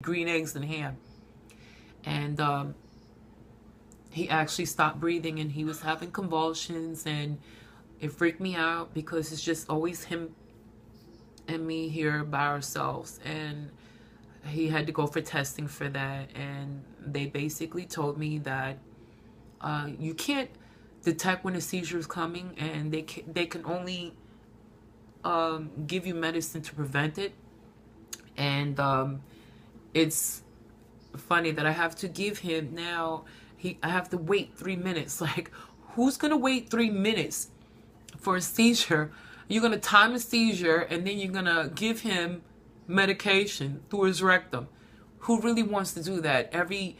green eggs and ham. And he actually stopped breathing, and he was having convulsions, and it freaked me out because it's just always him and me here by ourselves. And he had to go for testing for that, and they basically told me that you can't detect when a seizure is coming, and they can only give you medicine to prevent it. And it's funny that I have to give him now. I have to wait 3 minutes. Like, who's gonna wait 3 minutes for a seizure? You're gonna time a seizure, and then you're gonna give him medication through his rectum. Who really wants to do that? Every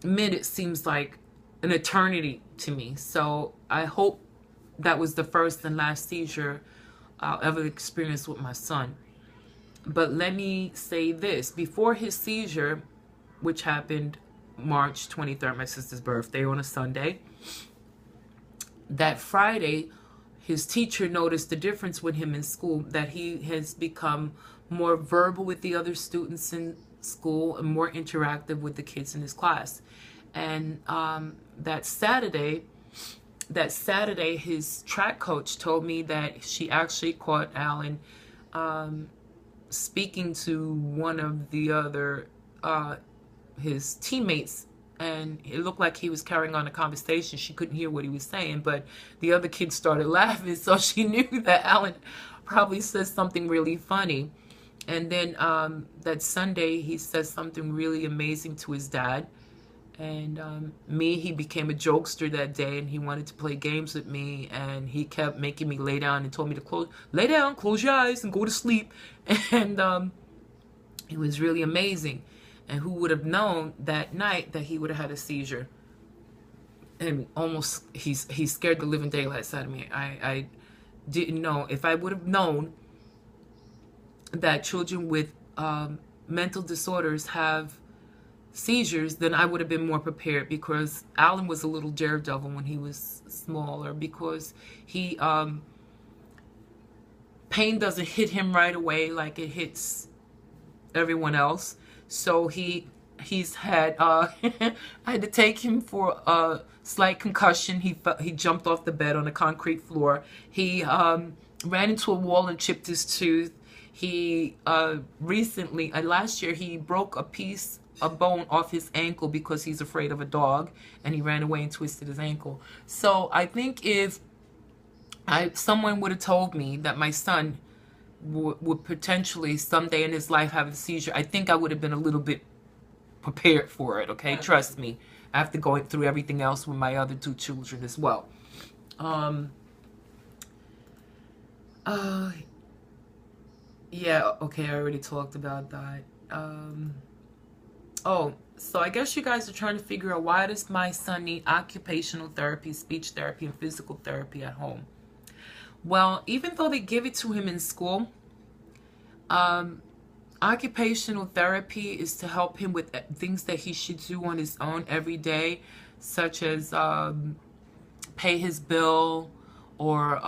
minute seems like an eternity to me. So I hope that was the first and last seizure I'll ever experience with my son. But let me say this: before his seizure, which happened March 23rd, my sister's birthday, on a Sunday, that Friday, his teacher noticed the difference with him in school, that he has become more verbal with the other students in school and more interactive with the kids in his class. And that Saturday, his track coach told me that she actually caught Allan speaking to one of the other his teammates, and it looked like he was carrying on a conversation. She couldn't hear what he was saying, but the other kids started laughing, so she knew that Allan probably said something really funny. And then that Sunday, he said something really amazing to his dad. And he became a jokester that day, and he wanted to play games with me, and he kept making me lay down and told me to lay down, close your eyes, and go to sleep. And it was really amazing. And who would have known that night that he would have had a seizure? And almost, he scared the living daylights out of me. I didn't know. If I would have known that children with mental disorders have seizures, then I would have been more prepared, because Allan was a little daredevil when he was smaller, because he pain doesn't hit him right away like it hits everyone else. So he's had I had to take him for a slight concussion. He jumped off the bed on a concrete floor. He ran into a wall and chipped his tooth. He recently, last year, he broke a bone off his ankle because he's afraid of a dog, and he ran away and twisted his ankle. So I think if someone would have told me that my son would potentially someday in his life have a seizure, I think I would have been a little bit prepared for it, okay? Trust me, after going through everything else with my other two children as well. Yeah, okay, I already talked about that. Oh, so I guess you guys are trying to figure out, why does my son need occupational therapy, speech therapy, and physical therapy at home? Well, even though they give it to him in school, occupational therapy is to help him with things that he should do on his own every day, such as pay his bill, or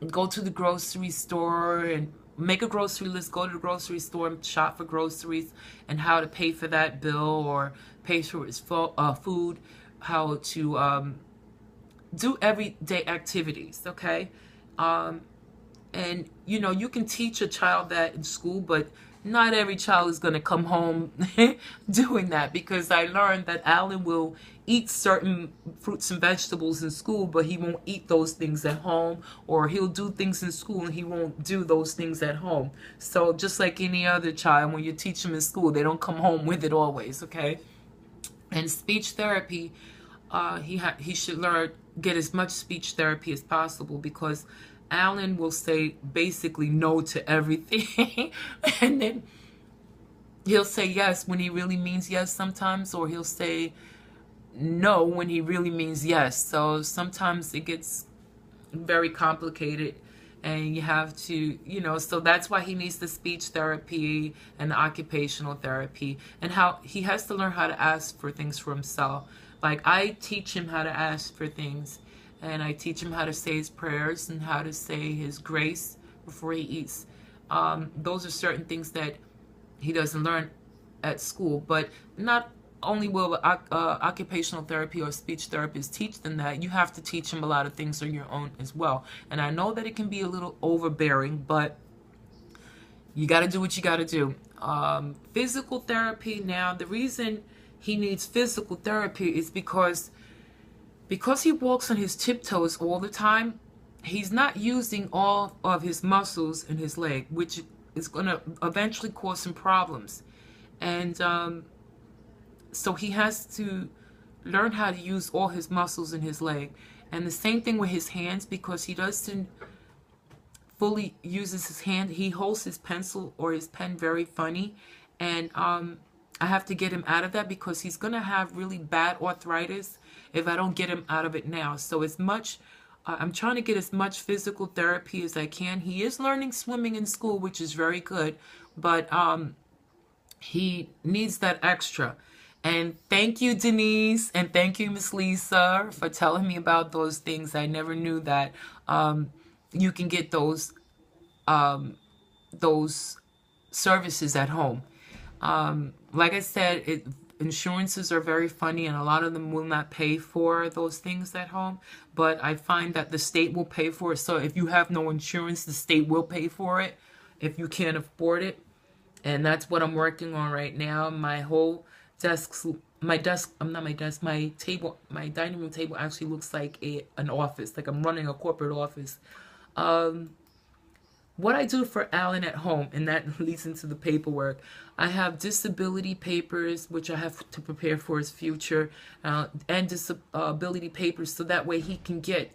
go to the grocery store and make a grocery list, go to the grocery store and shop for groceries, and how to pay for that bill, or pay for his food, how to do everyday activities, okay? And, you know, you can teach a child that in school, but not every child is going to come home doing that, because I learned that Allan will eat certain fruits and vegetables in school, but he won't eat those things at home, or he'll do things in school and he won't do those things at home. So just like any other child, when you teach them in school, they don't come home with it always, okay? And speech therapy, he should get as much speech therapy as possible, because Allan will say basically no to everything. And then he'll say yes when he really means yes sometimes, or he'll say no when he really means yes. So sometimes it gets very complicated, and you have to, you know, so that's why he needs the speech therapy and the occupational therapy, and how he has to learn how to ask for things for himself. Like, I teach him how to ask for things, and I teach him how to say his prayers and how to say his grace before he eats. Those are certain things that he doesn't learn at school. But not only will occupational therapy or speech therapists teach them that, you have to teach them a lot of things on your own as well. And I know that it can be a little overbearing, but you got to do what you got to do. Physical therapy, now the reason he needs physical therapy is because he walks on his tiptoes all the time. He's not using all of his muscles in his leg, which is going to eventually cause some problems. And so he has to learn how to use all his muscles in his leg. And the same thing with his hands, because he doesn't fully uses his hand. He holds his pencil or his pen very funny. And I have to get him out of that, because he's going to have really bad arthritis if I don't get him out of it now. So I'm trying to get as much physical therapy as I can. He is learning swimming in school, which is very good, but he needs that extra. And thank you, Denise, and thank you, Miss Lisa, for telling me about those things. I never knew that you can get those services at home. Like I said, insurances are very funny, and a lot of them will not pay for those things at home. But I find that the state will pay for it. So if you have no insurance, the state will pay for it if you can't afford it. And that's what I'm working on right now. My whole my table, my dining room table actually looks like an office, like I'm running a corporate office. What I do for Allan at home, and that leads into the paperwork. I have disability papers, which I have to prepare for his future, and disability papers, so that way he can get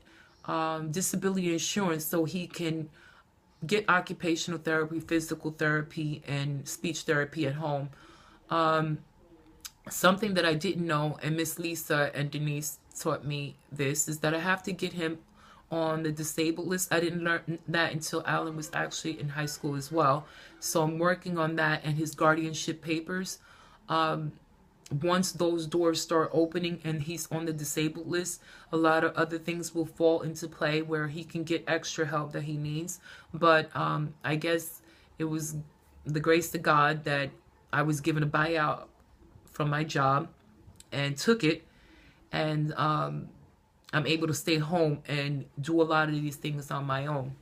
disability insurance, so he can get occupational therapy, physical therapy, and speech therapy at home. Something that I didn't know, and Miss Lisa and Denise taught me this, is that I have to get him on the disabled list. I didn't learn that until Allan was actually in high school as well. So I'm working on that and his guardianship papers. Once those doors start opening and he's on the disabled list, a lot of other things will fall into play where he can get extra help that he needs. But I guess it was the grace of God that I was given a buyout from my job and took it, and I'm able to stay home and do a lot of these things on my own.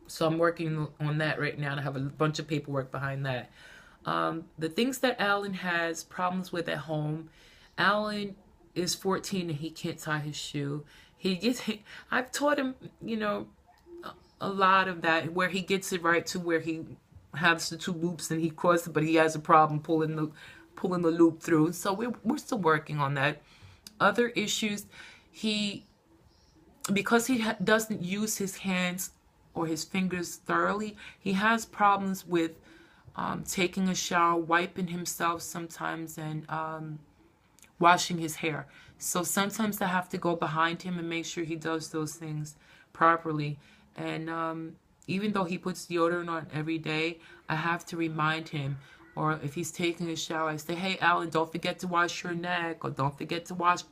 So I'm working on that right now, and I have a bunch of paperwork behind that. The things that Allan has problems with at home. Allan is 14 and he can't tie his shoe. I've taught him, a lot of that, where he gets it right to where he has the two loops and he crosses, but he has a problem pulling the loop through. So we're still working on that. Other issues, because he doesn't use his hands or his fingers thoroughly, he has problems with taking a shower, wiping himself sometimes, and washing his hair. So sometimes I have to go behind him and make sure he does those things properly. And even though he puts deodorant on every day, I have to remind him. Or if he's taking a shower, I say, hey, Allan, don't forget to wash your neck, or don't forget to wash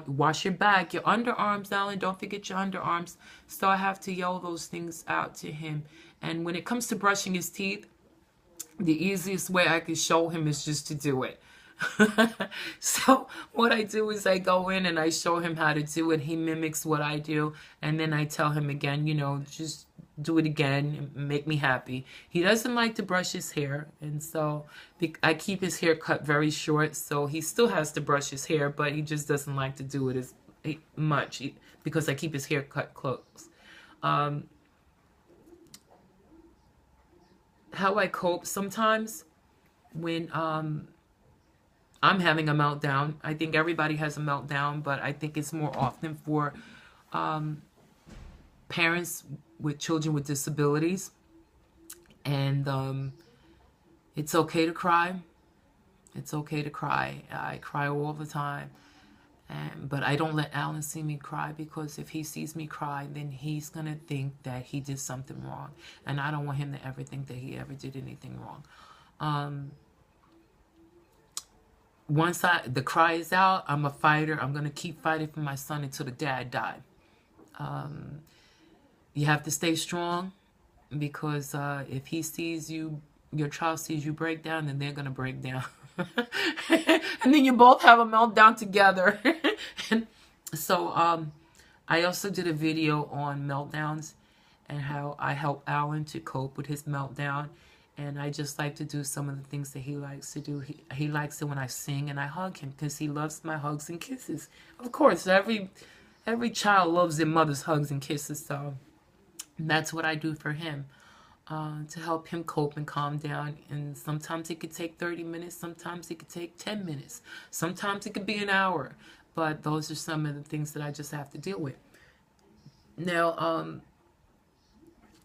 wash your back, your underarms, Allan, don't forget your underarms. So I have to yell those things out to him. And when it comes to brushing his teeth, the easiest way I can show him is just to do it. So what I do is I go in and I show him how to do it. He mimics what I do, and then I tell him again, just do it again and make me happy. He doesn't like to brush his hair, and so I keep his hair cut very short, so he still has to brush his hair, but he just doesn't like to do it as much because I keep his hair cut close. How I cope sometimes when I'm having a meltdown. I think everybody has a meltdown, but I think it's more often for parents with children with disabilities. And it's okay to cry. It's okay to cry. I cry all the time. But I don't let Allan see me cry, because if he sees me cry, then he's going to think that he did something wrong. And I don't want him to ever think that he ever did anything wrong. Once the cry is out, I'm a fighter. I'm going to keep fighting for my son until the dad died. You have to stay strong. because if he sees you, your child sees you break down, then they're gonna break down. And then you both have a meltdown together. And so I also did a video on meltdowns and how I help Allan to cope with his meltdown. And I just like to do some of the things that he likes to do. He likes it when I sing and I hug him because he loves my hugs and kisses. Of course, every child loves their mother's hugs and kisses. So that's what I do for him, to help him cope and calm down. And sometimes it could take 30 minutes. Sometimes it could take 10 minutes. Sometimes it could be an hour. But those are some of the things that I just have to deal with. Now,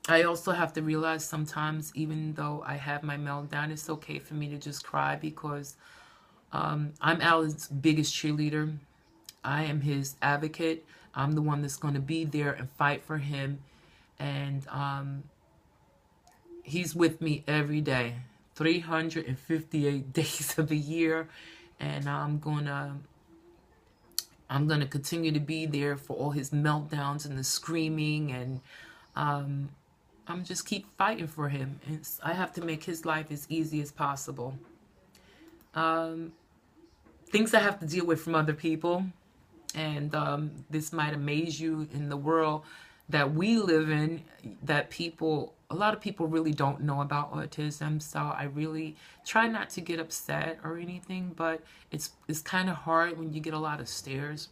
I also have to realize sometimes, even though I have my meltdown, it's okay for me to just cry because I'm Allan's biggest cheerleader. I am his advocate. I'm the one that's going to be there and fight for him. And he's with me every day, 358 days of the year. And I'm gonna continue to be there for all his meltdowns and the screaming, and I'm just keep fighting for him. And I have to make his life as easy as possible. Things I have to deal with from other people, and this might amaze you in the world that we live in, that a lot of people really don't know about autism. So I really try not to get upset or anything, but it's kind of hard when you get a lot of stares.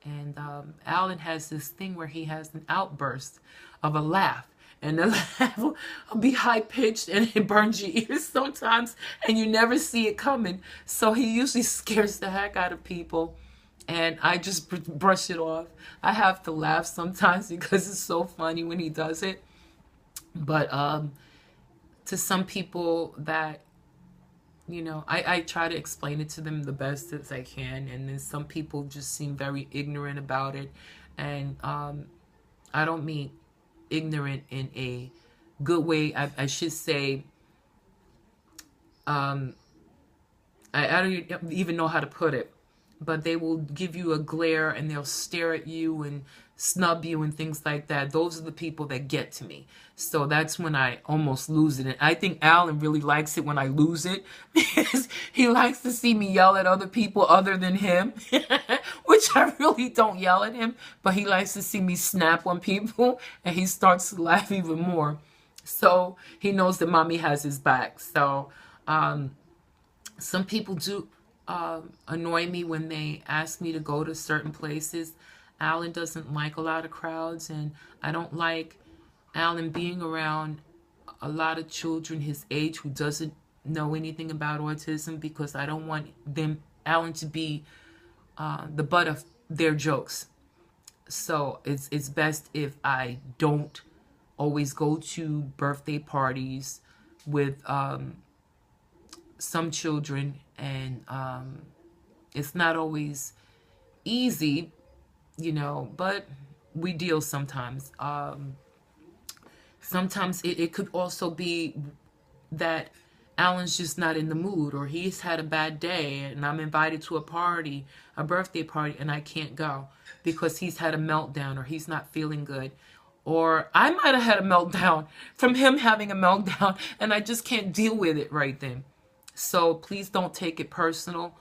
And Allan has this thing where he has an outburst of a laugh. And the laugh will be high-pitched and it burns your ears sometimes and you never see it coming. So he usually scares the heck out of people. And I just brush it off. I have to laugh sometimes because it's so funny when he does it. But to some people that, I try to explain it to them the best as I can. And then some people just seem very ignorant about it. And I don't mean ignorant in a good way. I should say, I don't even know how to put it. But they will give you a glare and they'll stare at you and snub you and things like that. Those are the people that get to me. So that's when I almost lose it. And I think Allan really likes it when I lose it because he likes to see me yell at other people other than him, which I really don't yell at him, but he likes to see me snap on people and he starts to laugh even more. So he knows that mommy has his back. So some people do annoy me when they ask me to go to certain places. Allan doesn't like a lot of crowds, and I don't like Allan being around a lot of children his age who doesn't know anything about autism, because I don't want Allan to be the butt of their jokes. So it's best if I don't always go to birthday parties with some children, and it's not always easy, but we deal sometimes. Sometimes it could also be that Allan's just not in the mood, or he's had a bad day and I'm invited to a birthday party, and I can't go because he's had a meltdown or he's not feeling good. Or I might have had a meltdown from him having a meltdown and I just can't deal with it right then. So please don't take it personal.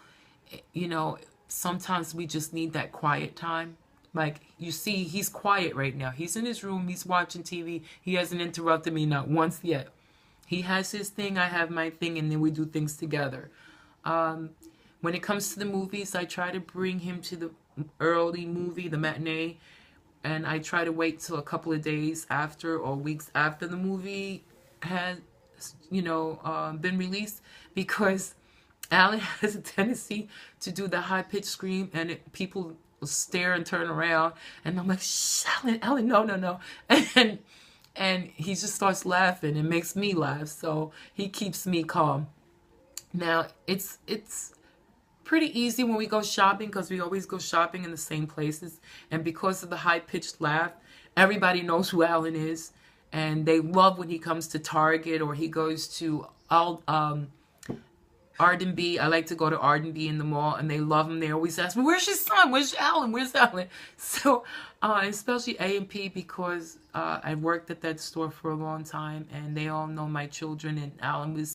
Sometimes we just need that quiet time. Like, you see, he's quiet right now. He's in his room. He's watching TV. He hasn't interrupted me not once yet. He has his thing. I have my thing. And then we do things together. When it comes to the movies, I try to bring him to the early movie, the matinee. And I try to wait till a couple of days after or weeks after the movie has, been released, because Allan has a tendency to do the high-pitched scream, and people will stare and turn around, and I'm like, shh, Allan, no. And he just starts laughing. It makes me laugh, so he keeps me calm. Now, it's pretty easy when we go shopping, because we always go shopping in the same places, and because of the high-pitched laugh, everybody knows who Allan is, and they love when he comes to Target or he goes to R&B. I like to go to R&B in the mall, and they love him. They always ask me, "Where's your son? Where's Allan? Where's Allan?" So, especially A&P, because I worked at that store for a long time, and they all know my children, and Allan was